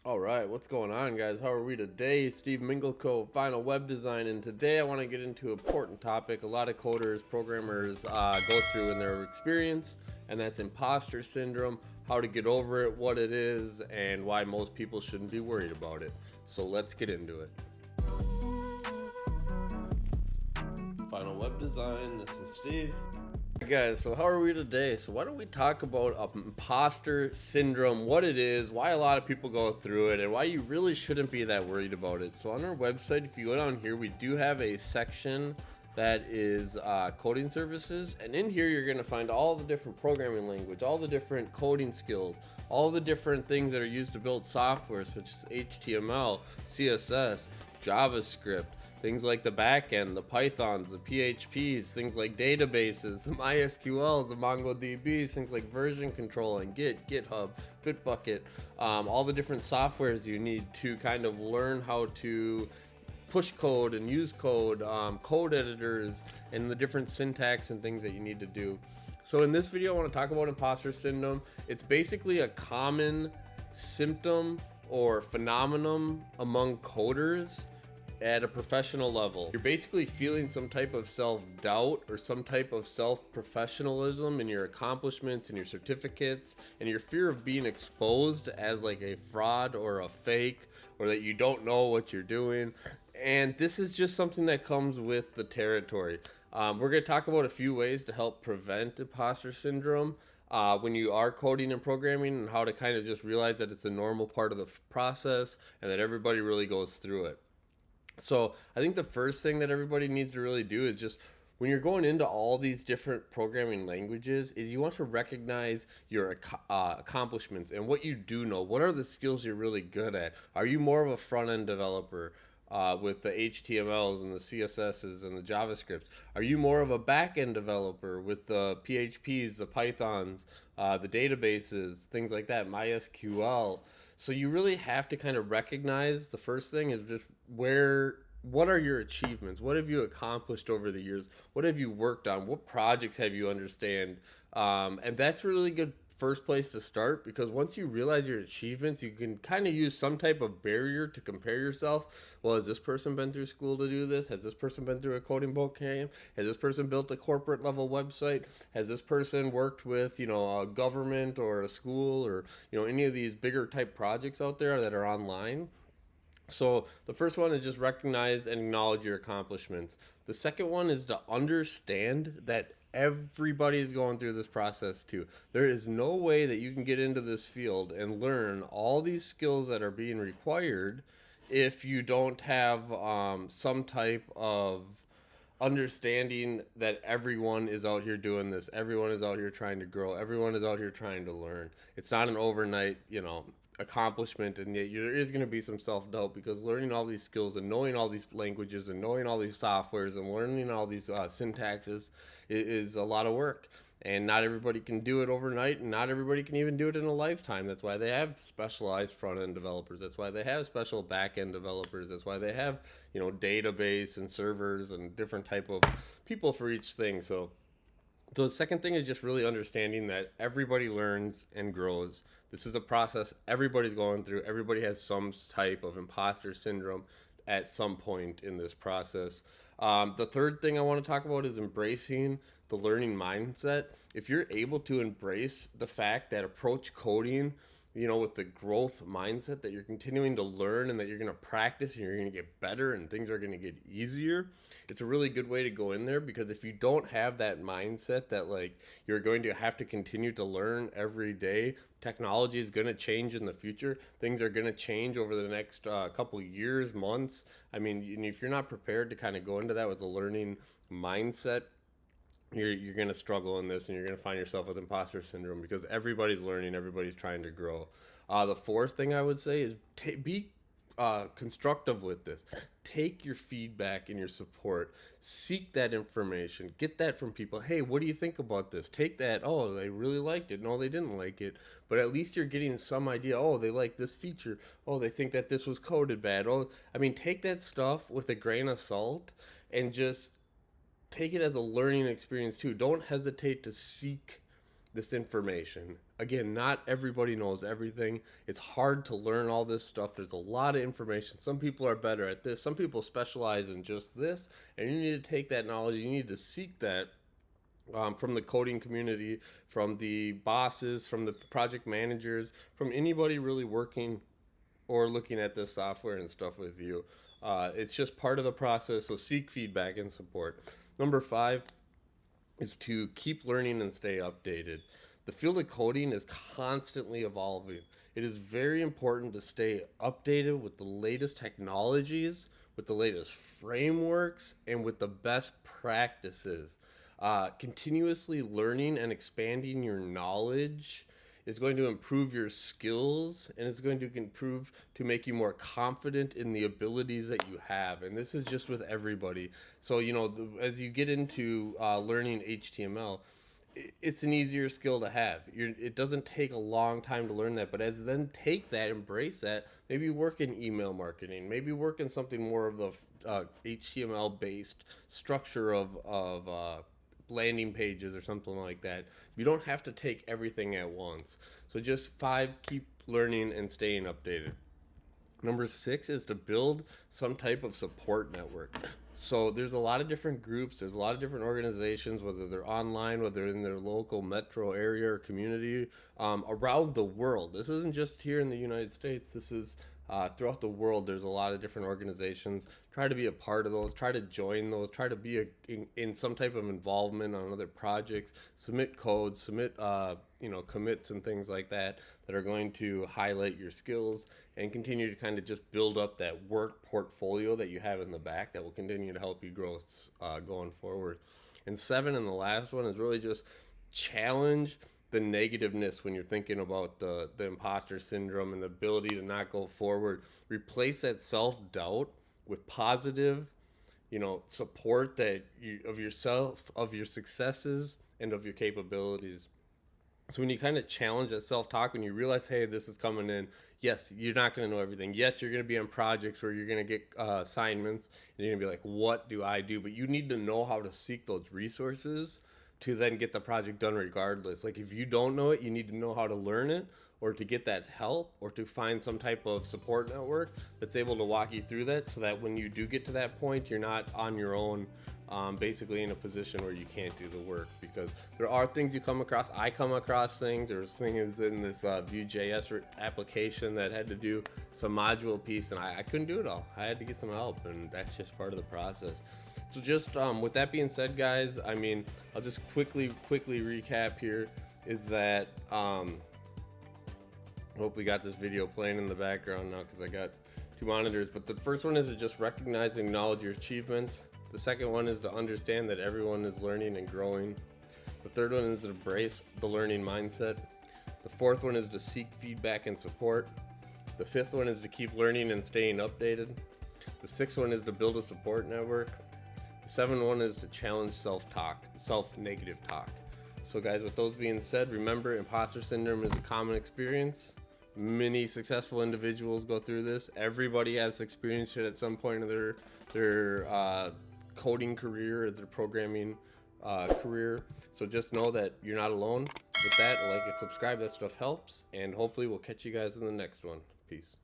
All right, what's going on, guys? How are we today? Steve Mingleco, Final Web Design, and today I want to get into an important topic a lot of coders, programmers go through in their experience, and that's imposter syndrome, how to get over it, what it is, and why most people shouldn't be worried about it. So let's get into it. Final Web Design, this is Steve. Guys, so how are we today? So why don't we talk about imposter syndrome, what it is, why a lot of people go through it, and why you really shouldn't be that worried about it. So on our website, if you go down here, we do have a section that is coding services, and in here you're going to find all the different programming language, all the different coding skills, all the different things that are used to build software, such as HTML, CSS, JavaScript, things like the backend, the Pythons, the PHPs, things like databases, the MySQLs, the MongoDBs, things like version control and Git, GitHub, Bitbucket, all the different softwares you need to kind of learn how to push code and use code, code editors, and the different syntax and things that you need to do. So in this video, I want to talk about imposter syndrome. It's basically a common symptom or phenomenon among coders at a professional level. You're basically feeling some type of self-doubt or some type of self-professionalism in your accomplishments and your certificates, and your fear of being exposed as like a fraud or a fake, or that you don't know what you're doing. And this is just something that comes with the territory. We're going to talk about a few ways to help prevent imposter syndrome when you are coding and programming, and how to kind of just realize that it's a normal part of the process and that everybody really goes through it. So I think the first thing that everybody needs to really do is just, when you're going into all these different programming languages, is you want to recognize your accomplishments and what you do know. What are the skills you're really good at? Are you more of a front-end developer with the HTMLs and the CSSs and the JavaScripts? Are you more of a back-end developer with the PHPs, the Pythons, the databases, things like that, MySQL? So you really have to kind of recognize, the first thing is just what are your achievements? What have you accomplished over the years? What have you worked on? What projects have you understand? And that's a really good first place to start, because once you realize your achievements, you can kind of use some type of barrier to compare yourself. Well, has this person been through school to do this? Has this person been through a coding boot camp? Has this person built a corporate level website? Has this person worked with, a government or a school, or, any of these bigger type projects out there that are online? So the first one is just recognize and acknowledge your accomplishments. The second one is to understand that everybody is going through this process too. There is no way that you can get into this field and learn all these skills that are being required if you don't have some type of understanding that everyone is out here doing this. Everyone is out here trying to grow. Everyone is out here trying to learn. It's not an overnight, accomplishment, and yet there is going to be some self-doubt, because learning all these skills and knowing all these languages and knowing all these softwares and learning all these syntaxes is a lot of work, and not everybody can do it overnight, and not everybody can even do it in a lifetime. That's why they have specialized front-end developers. That's why they have special back-end developers. That's why they have database and servers and different type of people for each thing. So the second thing is just really understanding that everybody learns and grows. This is a process everybody's going through. Everybody has some type of imposter syndrome at some point in this process. The third thing I want to talk about is embracing the learning mindset. If you're able to embrace the fact that approach coding, with the growth mindset, that you're continuing to learn and that you're going to practice and you're going to get better and things are going to get easier, it's a really good way to go in there. Because if you don't have that mindset that like you're going to have to continue to learn every day, technology is going to change in the future. Things are going to change over the next couple years, months. I mean, if you're not prepared to kind of go into that with a learning mindset, you're going to struggle in this, and you're going to find yourself with imposter syndrome, because everybody's learning, everybody's trying to grow. The fourth thing I would say is be constructive with this. Take your feedback and your support. Seek that information. Get that from people. Hey, what do you think about this? Take that. Oh, they really liked it. No, they didn't like it. But at least you're getting some idea. Oh, they like this feature. Oh, they think that this was coded bad. Oh, take that stuff with a grain of salt and just take it as a learning experience too. Don't hesitate to seek this information. Again, not everybody knows everything. It's hard to learn all this stuff. There's a lot of information. Some people are better at this. Some people specialize in just this, and you need to take that knowledge. You need to seek that from the coding community, from the bosses, from the project managers, from anybody really working or looking at this software and stuff with you. It's just part of the process, so seek feedback and support. Number 5 is to keep learning and stay updated. The field of coding is constantly evolving. It is very important to stay updated with the latest technologies, with the latest frameworks, and with the best practices. Continuously learning and expanding your knowledge is going to improve your skills, and it's going to improve to make you more confident in the abilities that you have. And this is just with everybody. So, as you get into learning HTML, it's an easier skill to have. It doesn't take a long time to learn that, but as then take that, embrace that, maybe work in email marketing, maybe work in something more of the HTML based structure of landing pages or something like that. You don't have to take everything at once. So just 5, keep learning and staying updated. Number 6 is to build some type of support network. So there's a lot of different groups, there's a lot of different organizations, whether they're online, whether they're in their local metro area or community, around the world. This isn't just here in the United States, this is throughout the world. There's a lot of different organizations. Try to be a part of those, try to join those, try to be in some type of involvement on other projects, submit codes, submit commits and things like that are going to highlight your skills and continue to kind of just build up that work portfolio that you have in the back that will continue to help you grow going forward. And 7, and the last one, is really just challenge the negativeness when you're thinking about the imposter syndrome and the ability to not go forward. Replace that self-doubt with positive, support of yourself, of your successes, and of your capabilities. So when you kind of challenge that self-talk, when you realize, hey, this is coming in, yes, you're not going to know everything. Yes, you're going to be on projects where you're going to get assignments, and you're going to be like, what do I do? But you need to know how to seek those resources to then get the project done regardless. Like, if you don't know it, you need to know how to learn it, or to get that help, or to find some type of support network that's able to walk you through that, so that when you do get to that point, you're not on your own, basically in a position where you can't do the work. Because there are things you come across. I come across things. There was things in this Vue.js application that had to do some module piece, and I couldn't do it all. I had to get some help, and that's just part of the process. So just with that being said, guys, I'll just quickly recap here, is that I hope we got this video playing in the background now because I got 2 monitors. But the first one is to just recognize and acknowledge your achievements. The second one is to understand that everyone is learning and growing. The third one is to embrace the learning mindset. The fourth one is to seek feedback and support. The fifth one is to keep learning and staying updated. The sixth one is to build a support network. The seventh one is to challenge self-negative talk. So guys, with those being said, remember, imposter syndrome is a common experience. Many successful individuals go through this. Everybody has experienced it at some point in their coding career or their programming career. So just know that you're not alone. With that, like and subscribe, that stuff helps. And hopefully we'll catch you guys in the next one. Peace.